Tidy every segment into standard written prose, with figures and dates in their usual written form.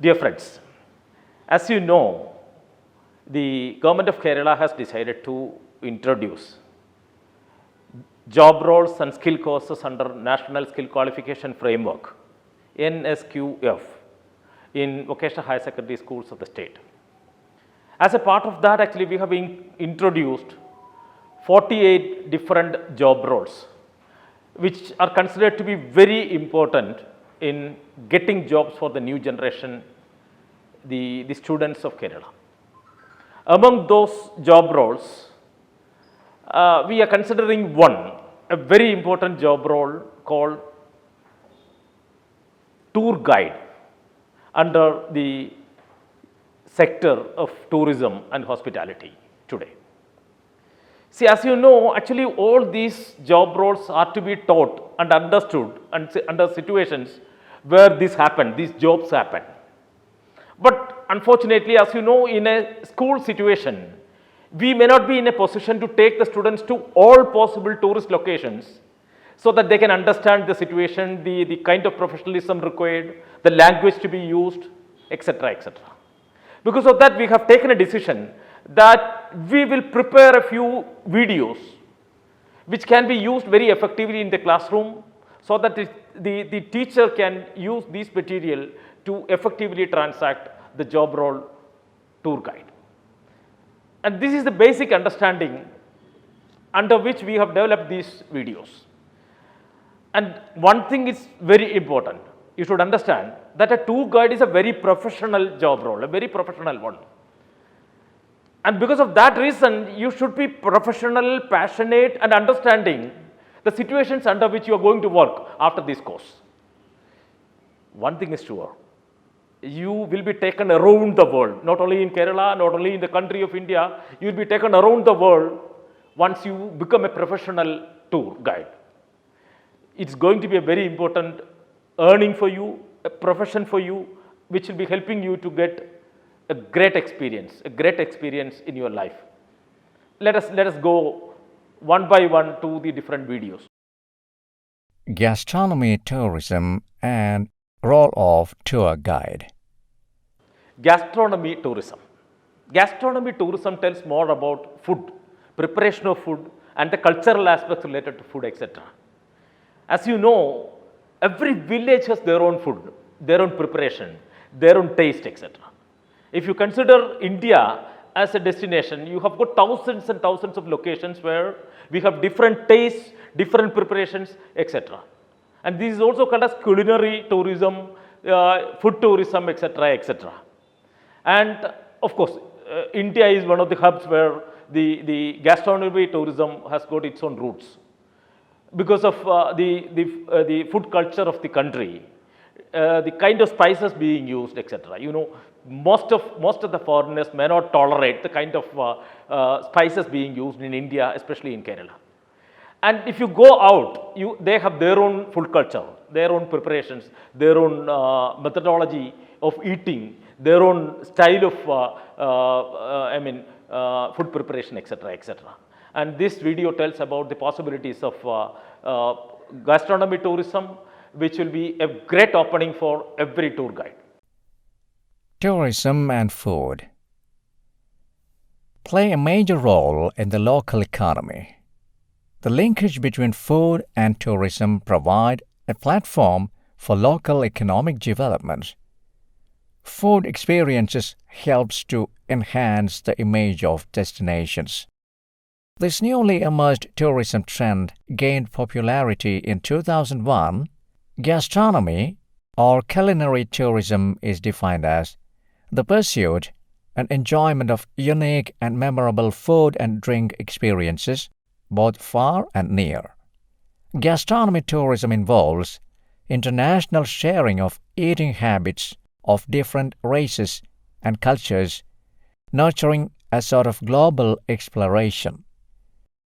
Dear friends, as you know, the government of Kerala has decided to introduce job roles and skill courses under National Skill Qualification Framework NSQF in vocational higher secondary schools of the state. As a part of that, actually we have introduced 48 different job roles which are considered to be very important in getting jobs for the new generation, the students of Kerala. Among those job roles, we are considering a very important job role called tour guide under the sector of tourism and hospitality today. See, as you know, actually all these job roles are to be taught and understood under situations where these jobs happen. But unfortunately, as you know, in a school situation, we may not be in a position to take the students to all possible tourist locations so that they can understand the situation, the kind of professionalism required, the language to be used, etc., etc. Because of that, we have taken a decision that we will prepare a few videos which can be used very effectively in the classroom so that the teacher can use this material to effectively transact the job role tour guide. And this is the basic understanding under which we have developed these videos. And one thing is very important. You should understand that a tour guide is a very professional job role, a very professional one. And because of that reason, you should be professional, passionate and understanding the situations under which you are going to work after this course. One thing is sure, you will be taken around the world, not only in Kerala, not only in the country of India, you will be taken around the world once you become a professional tour guide. It's going to be a very important earning for you, a profession for you, which will be helping you to get a great experience in your life. Let us go one by one to the different videos. Gastronomy tourism and role of tour guide. Gastronomy tourism. Gastronomy tourism tells more about food, preparation of food and the cultural aspects related to food, etc. As you know, every village has their own food, their own preparation, their own taste, etc. If you consider India as a destination, you have got thousands and thousands of locations where we have different tastes, different preparations, etc. And this is also called as culinary tourism, food tourism, etc., etc. And of course, India is one of the hubs where the gastronomy tourism has got its own roots. Because of the food culture of the country, the kind of spices being used, etc. You know, most of the foreigners may not tolerate the kind of spices being used in India, especially in Kerala. And if you go out, they have their own food culture, their own preparations, their own methodology of eating, their own style of food preparation, etc., etc. And this video tells about the possibilities of gastronomy tourism, which will be a great opening for every tour guide. Tourism and food play a major role in the local economy. The linkage between food and tourism provide a platform for local economic development. Food experiences helps to enhance the image of destinations. This newly emerged tourism trend gained popularity in 2001. Gastronomy or culinary tourism is defined as the pursuit and enjoyment of unique and memorable food and drink experiences, both far and near. Gastronomy tourism involves international sharing of eating habits of different races and cultures, nurturing a sort of global exploration.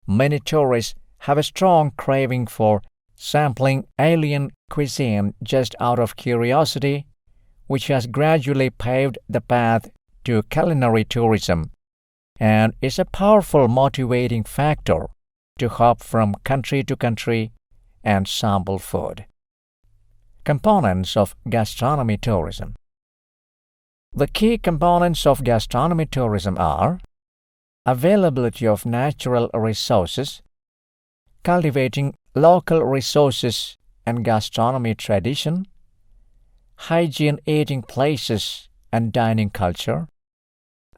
Many tourists have a strong craving for sampling alien cuisine just out of curiosity, which has gradually paved the path to culinary tourism and is a powerful motivating factor to hop from country to country and sample food. Components of gastronomy tourism. The key components of gastronomy tourism are availability of natural resources, cultivating local resources and gastronomy tradition, hygiene eating places and dining culture,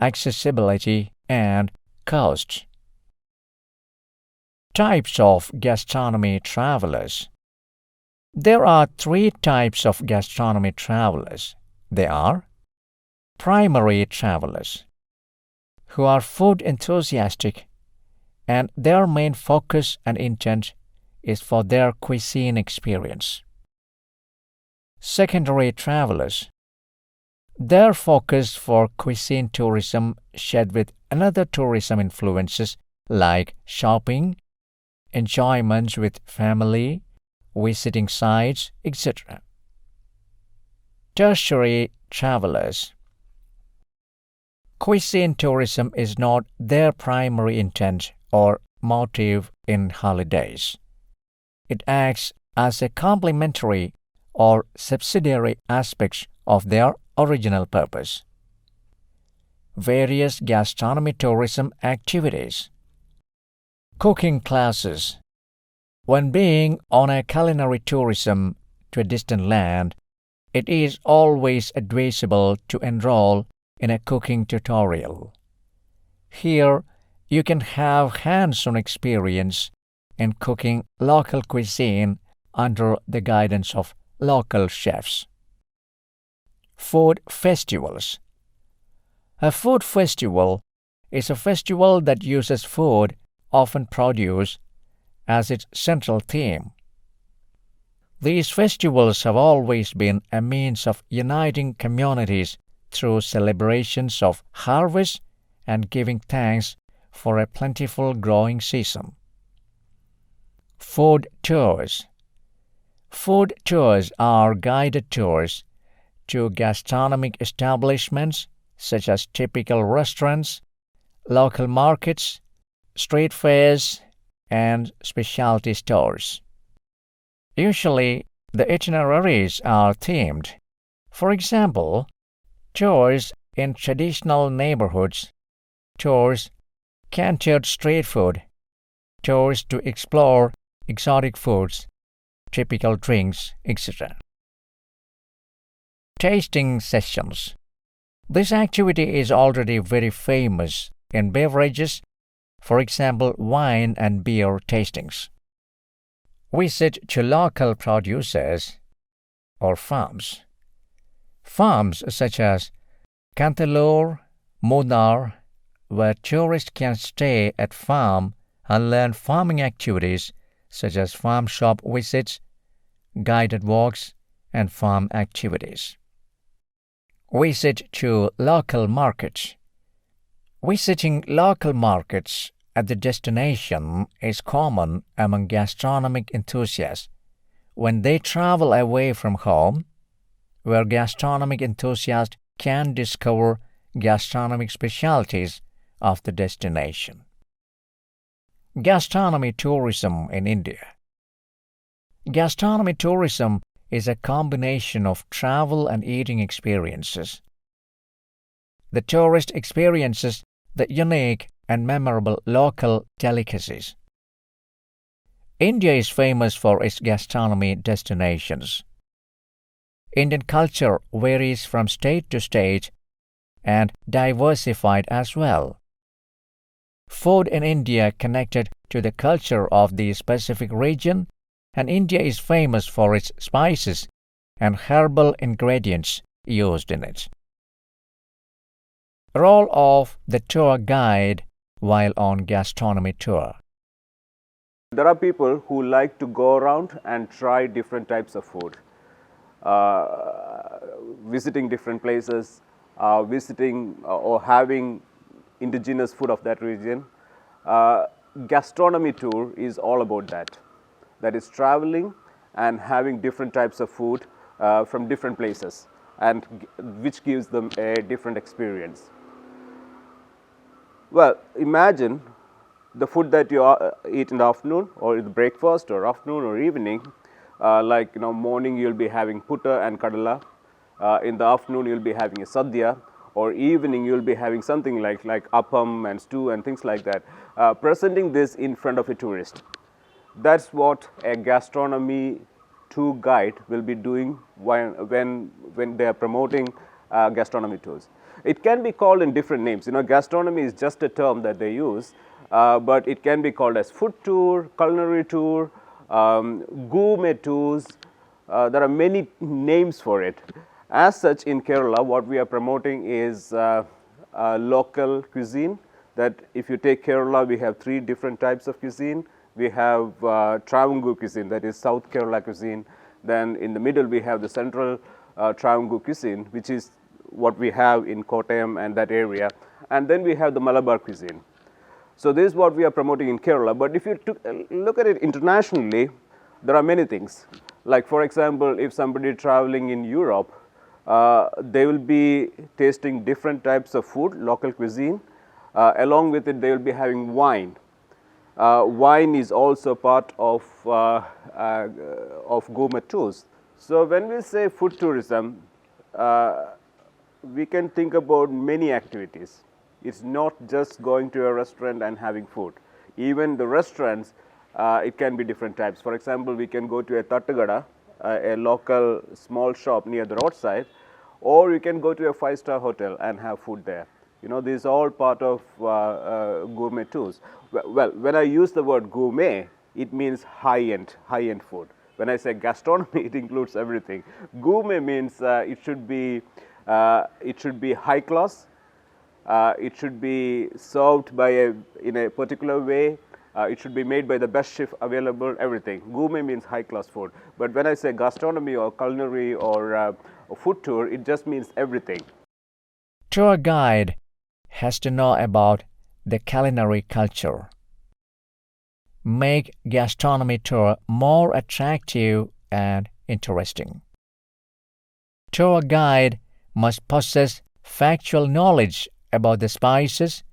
accessibility and cost. Types of gastronomy travelers. There are 3 types of gastronomy travelers. They are primary travelers, who are food enthusiastic and their main focus and intent is for their cuisine experience. Secondary travelers. Their focus for cuisine tourism shared with another tourism influences like shopping, enjoyment with family, visiting sites, etc. Tertiary travelers. Cuisine tourism is not their primary intent or motive in holidays. It acts as a complementary or subsidiary aspect of their original purpose. Various gastronomy tourism activities. Cooking classes. When being on a culinary tourism to a distant land, it is always advisable to enroll in a cooking tutorial. Here, you can have hands-on experience in cooking local cuisine under the guidance of local chefs. Food festivals. A food festival is a festival that uses food, often produce, as its central theme. These festivals have always been a means of uniting communities through celebrations of harvest and giving thanks for a plentiful growing season. Food tours. Food tours are guided tours to gastronomic establishments such as typical restaurants, local markets, street fairs, and specialty stores. Usually, the itineraries are themed. For example, tours in traditional neighborhoods, tours cantered street food, tours to explore exotic foods, typical drinks, etc. Tasting sessions. This activity is already very famous in beverages, for example, wine and beer tastings. Visit to local producers or farms. Farms such as Cantalore, Munnar, where tourists can stay at farm and learn farming activities such as farm shop visits, guided walks, and farm activities. Visit to local markets. Visiting local markets at the destination is common among gastronomic enthusiasts when they travel away from home, where gastronomic enthusiasts can discover gastronomic specialties of the destination. Gastronomy tourism in India. Gastronomy tourism is a combination of travel and eating experiences. The tourist experiences the unique and memorable local delicacies. India is famous for its gastronomy destinations. Indian culture varies from state to state and diversified as well. Food in India connected to the culture of the specific region, and India is famous for its spices and herbal ingredients used in it. Role of the tour guide while on gastronomy tour. There are people who like to go around and try different types of food, visiting different places, visiting or having indigenous food of that region. Gastronomy tour is all about that. That is traveling and having different types of food from different places, and which gives them a different experience. Well, imagine the food that you eat in the afternoon, or in the breakfast, or afternoon, or evening. Morning you'll be having putta and kadala. In the afternoon you'll be having a sadhya. or evening you'll be having something like appam and stew and things like that, presenting this in front of a tourist. That's what a gastronomy tour guide will be doing when they are promoting gastronomy tours. It can be called in different names. You know, gastronomy is just a term that they use, but it can be called as food tour, culinary tour, gourmet tours. There are many names for it. As such, in Kerala, what we are promoting is local cuisine. That if you take Kerala, we have 3 different types of cuisine. We have Travancore cuisine, that is South Kerala cuisine. Then in the middle, we have the central Travancore cuisine, which is what we have in Kottayam and that area. And then we have the Malabar cuisine. So this is what we are promoting in Kerala. But if you look at it internationally, there are many things. Like for example, if somebody traveling in Europe, they will be tasting different types of food, local cuisine. Along with it, they will be having wine. Wine is also part of gourmet tours. So when we say food tourism, we can think about many activities. It's not just going to a restaurant and having food. Even the restaurants, it can be different types. For example, we can go to a Tattagada, a local small shop near the roadside, or you can go to a 5-star hotel and have food there. You know, this is all part of gourmet tours. Well, when I use the word gourmet, it means high-end food. When I say gastronomy, it includes everything. Gourmet means it should be high class. It should be served in a particular way. It should be made by the best chef available, everything. Gourmet means high class food. But when I say gastronomy or culinary or a food tour, it just means everything. Tour guide has to know about the culinary culture. Make gastronomy tour more attractive and interesting. Tour guide must possess factual knowledge about the spices,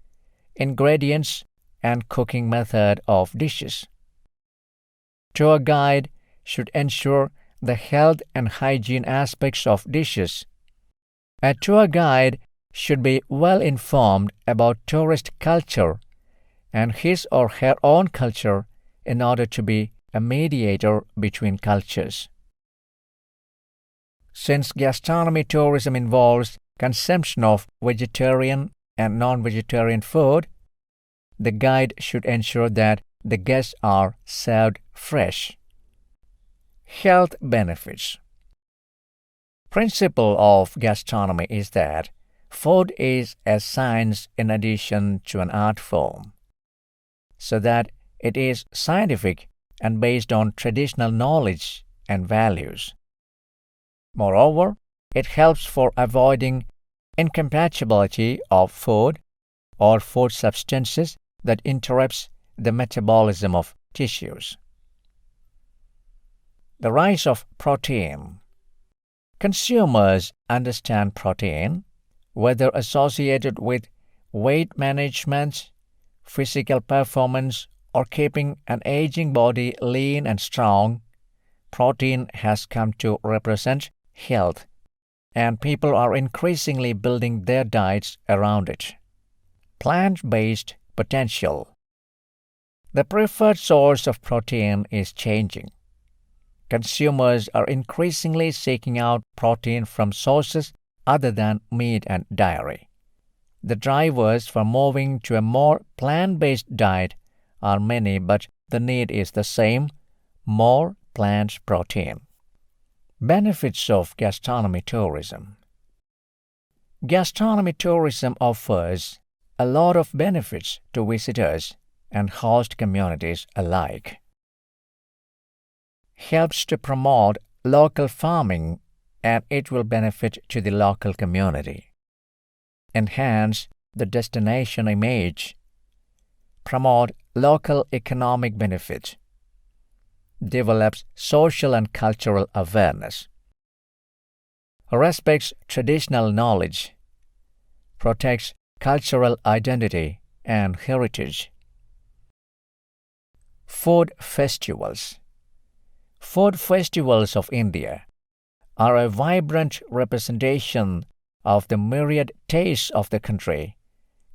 ingredients, and cooking method of dishes. Tour guide should ensure the health and hygiene aspects of dishes. A tour guide should be well informed about tourist culture and his or her own culture in order to be a mediator between cultures. Since gastronomy tourism involves consumption of vegetarian and non-vegetarian food, the guide should ensure that the guests are served fresh. Health benefits. Principle of gastronomy is that food is a science in addition to an art form, so that it is scientific and based on traditional knowledge and values. Moreover, it helps for avoiding incompatibility of food or food substances that interrupts the metabolism of tissues. The rise of protein. Consumers understand protein, whether associated with weight management, physical performance, or keeping an aging body lean and strong. Protein has come to represent health, and people are increasingly building their diets around it. Plant-based potential. The preferred source of protein is changing. Consumers are increasingly seeking out protein from sources other than meat and dairy. The drivers for moving to a more plant-based diet are many, but the need is the same: more plant protein. Benefits of gastronomy tourism. Gastronomy tourism offers a lot of benefits to visitors and host communities alike. Helps to promote local farming, and it will benefit to the local community. Enhance the destination image. Promote local economic benefit. Develops social and cultural awareness. Respects traditional knowledge. Protects cultural identity and heritage. Food festivals. Food festivals of India are a vibrant representation of the myriad tastes of the country,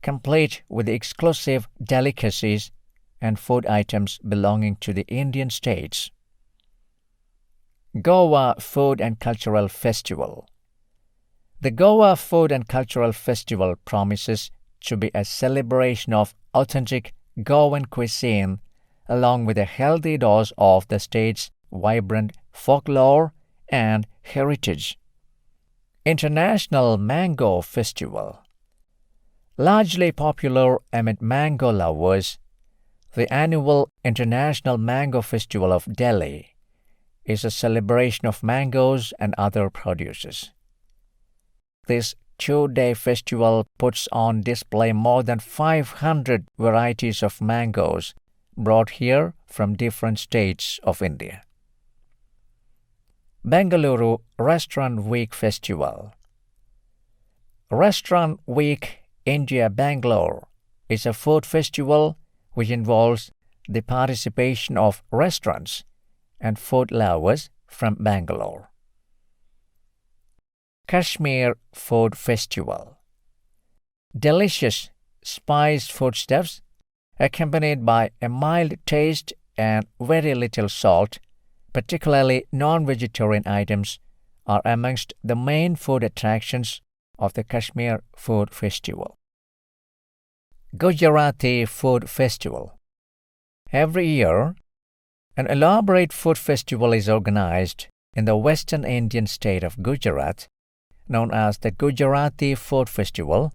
complete with the exclusive delicacies and food items belonging to the Indian states. Goa Food and Cultural Festival. The Goa Food and Cultural Festival promises to be a celebration of authentic Goan cuisine along with a healthy dose of the state's vibrant folklore and heritage. International Mango Festival. Largely popular amid mango lovers, the annual International Mango Festival of Delhi is a celebration of mangoes and other produces. This two-day festival puts on display more than 500 varieties of mangoes brought here from different states of India. Bengaluru Restaurant Week Festival. Restaurant Week India Bangalore is a food festival which involves the participation of restaurants and food lovers from Bangalore. Kashmir Food Festival. Delicious spiced foodstuffs accompanied by a mild taste and very little salt, particularly non-vegetarian items, are amongst the main food attractions of the Kashmir Food Festival. Gujarati Food Festival. Every year, an elaborate food festival is organized in the western Indian state of Gujarat, known as the Gujarati Food Festival,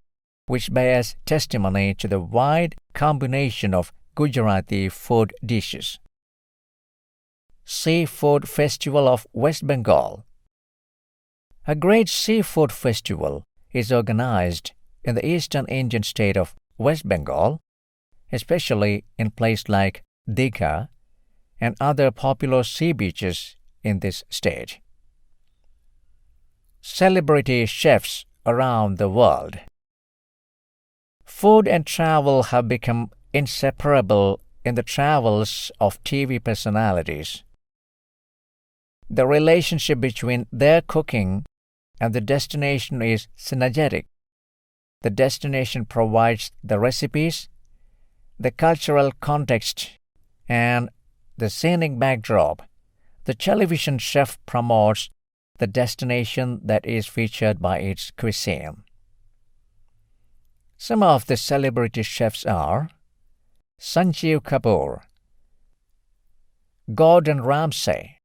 which bears testimony to the wide combination of Gujarati food dishes. Seafood Festival of West Bengal. A great seafood festival is organized in the eastern Indian state of West Bengal, especially in places like Digha and other popular sea beaches in this state. Celebrity chefs around the world. Food and travel have become inseparable in the travels of TV personalities. The relationship between their cooking and the destination is synergetic. The destination provides the recipes, the cultural context, and the scenic backdrop. The television chef promotes the destination that is featured by its cuisine. Some of the celebrity chefs are Sanjeev Kapoor, Gordon Ramsay,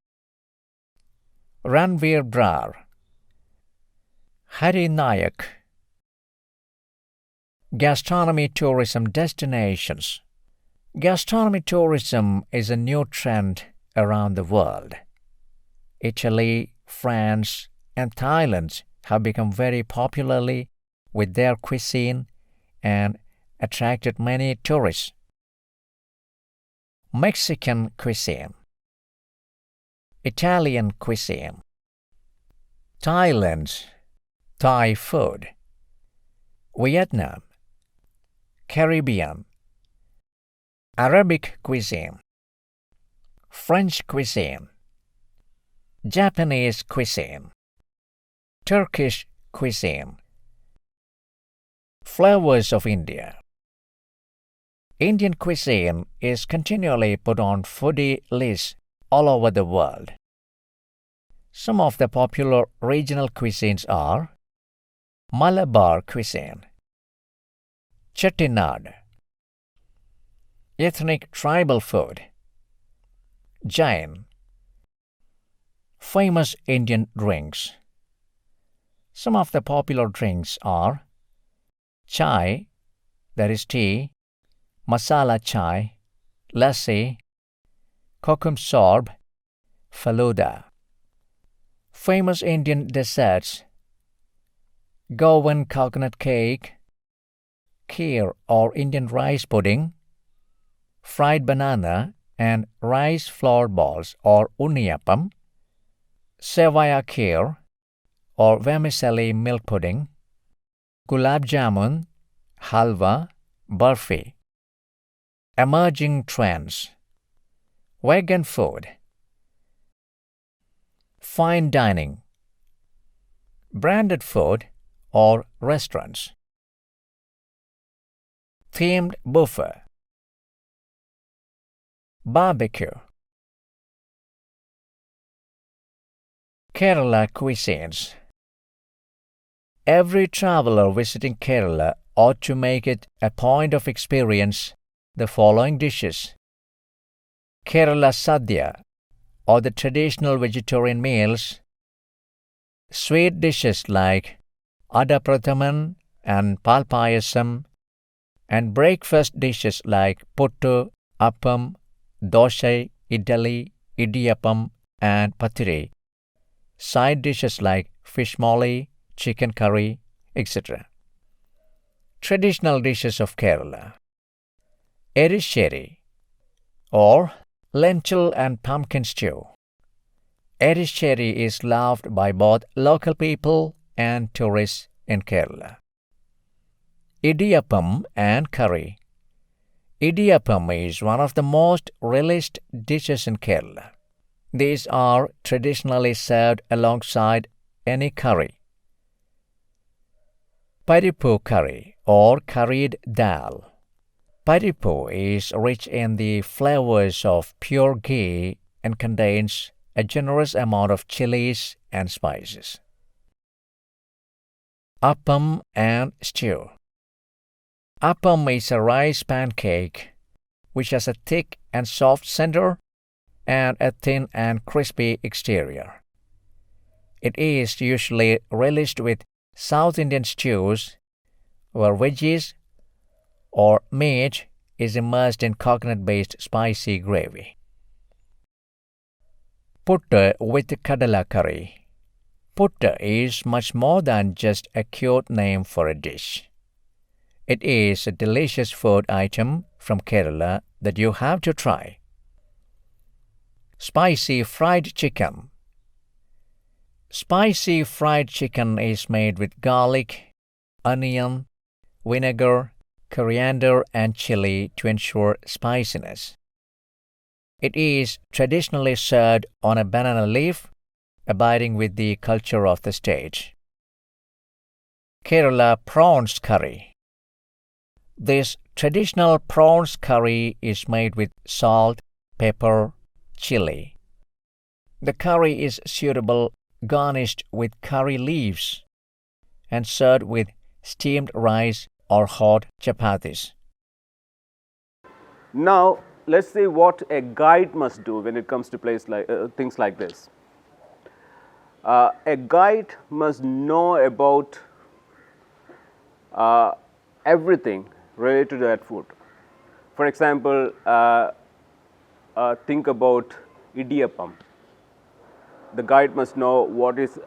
Ranveer Brar, Hari Nayak. Gastronomy tourism destinations. Gastronomy tourism is a new trend around the world. Italy, France, and Thailand have become very popular with their cuisine and attracted many tourists. Mexican cuisine, Italian cuisine, Thailand, Thai food, Vietnam, Caribbean, Arabic cuisine, French cuisine, Japanese cuisine, Turkish cuisine. Flavors of India. Indian cuisine is continually put on foodie lists all over the world. Some of the popular regional cuisines are Malabar cuisine, Chettinad, ethnic tribal food, Jain, famous Indian drinks. Some of the popular drinks are chai, that is tea, masala chai, lassi, kokum sorb, faluda. Famous Indian desserts: Goan coconut cake, kheer or Indian rice pudding, fried banana and rice flour balls or unniyappam, sevaya kheer or vermicelli milk pudding, gulab jamun, halwa, barfi. Emerging trends: vegan food, fine dining, branded food or restaurants. Themed buffet, barbecue. Kerala cuisines. Every traveler visiting Kerala ought to make it a point of experience the following dishes. Kerala Sadhya, or the traditional vegetarian meals. Sweet dishes like Adaprathaman and Palpayasam, and breakfast dishes like Puttu, Appam, Dosai, Idali, Idiyappam, and Pathiri. Side dishes like fish molly, chicken curry, etc. Traditional dishes of Kerala. Erisheri, or lentil and pumpkin stew. Erisheri is loved by both local people and tourists in Kerala. Idiyappam and curry. Idiyappam is one of the most relished dishes in Kerala. These are traditionally served alongside any curry. Parippu curry or curried dal. Parippu is rich in the flavors of pure ghee and contains a generous amount of chilies and spices. Appam and stew. Appam is a rice pancake which has a thick and soft center and a thin and crispy exterior. It is usually relished with South Indian stews where veggies or meat is immersed in coconut-based spicy gravy. Puttu with kadala curry. Puttu is much more than just a cute name for a dish. It is a delicious food item from Kerala that you have to try. Spicy fried chicken. Spicy fried chicken is made with garlic, onion, vinegar, coriander, and chili to ensure spiciness. It is traditionally served on a banana leaf, abiding with the culture of the state. Kerala prawns curry. This traditional prawns curry is made with salt, pepper, chili. The curry is suitable garnished with curry leaves and served with steamed rice or hot chapatis. Now, let's see what a guide must do when it comes to things like this. A guide must know about everything related to that food. For example, think about idiyappam. The guide must know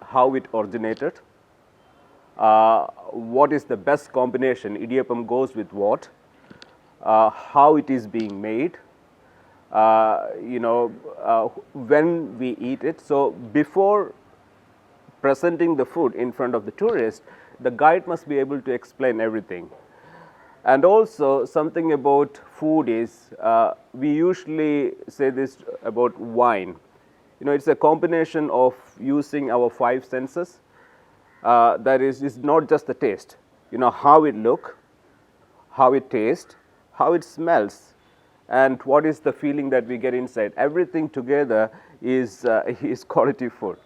how it originated, what is the best combination idiyappam goes with what, how it is being made, when we eat it. So before presenting the food in front of the tourist, the guide must be able to explain everything. And also something about food is, we usually say this about wine. It's a combination of using our five senses. That is, it's not just the taste. How it look, how it tastes, how it smells, and what is the feeling that we get inside. Everything together is quality food.